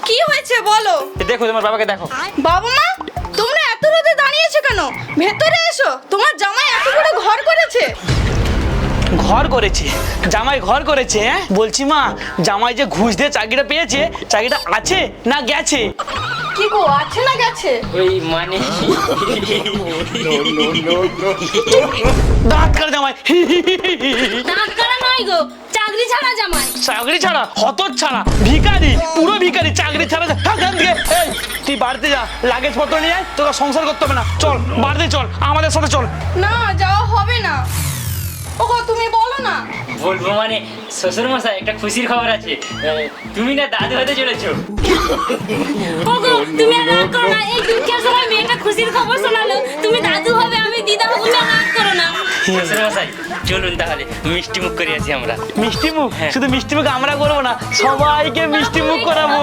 কি হয়েছে বলো? দেখো তোমার বাবাকে দেখো। বাবা মা, তোমরা এত রোদে দাঁড়িয়েছো কেন? ভেতরে এসো, তোমার জামাই এত বড় ঘর করেছে। ঘর করেছে? জামাই ঘর করেছে? হ্যাঁ বলছি মা, জামাই যে ঘুষ দিয়ে চাকরিটা পেয়েছে, চাকরিটা আছে না গেছে? কি গো, আছে না গেছে? ওই মানে দাঁত কাটা জামাই। দাঁত কাটা নয় গো, চাকরি ছাড়া জামাই। চাকরি ছাড়া, হতর ছাড়া, ভিখারি, পুরো ভিখারি, চাকরি ছাড়া। এই, তুই বাড়িতে যা, লাগেজ পত্র নিয়ে আয়, তোকে সংসার করতে হবে না। চল বাড়িতে চল, আমাদের সাথে চল। না, যাওয়া হবে না। ওগো তুমি বলো না। বলবো মানে শ্বশুর মশাই একটা খুশির খবর আছে, তুমি না দাদু হতে চলেছো। ওগো তুমি আর রাগ করো না, এই দুঃখের সময় মেয়েটা খুশির খবর শোনালো, তুমি দাদু হবে আমি দিদা হবো, না রাগ করো না। শ্বশুর মশাই চলুন তাহলে মিষ্টি মুখ করে আসি আমরা। মিষ্টি মুখ? শুধু মিষ্টি মুখ আমরা করবো না, সবাইকে মিষ্টি মুখ করাবো।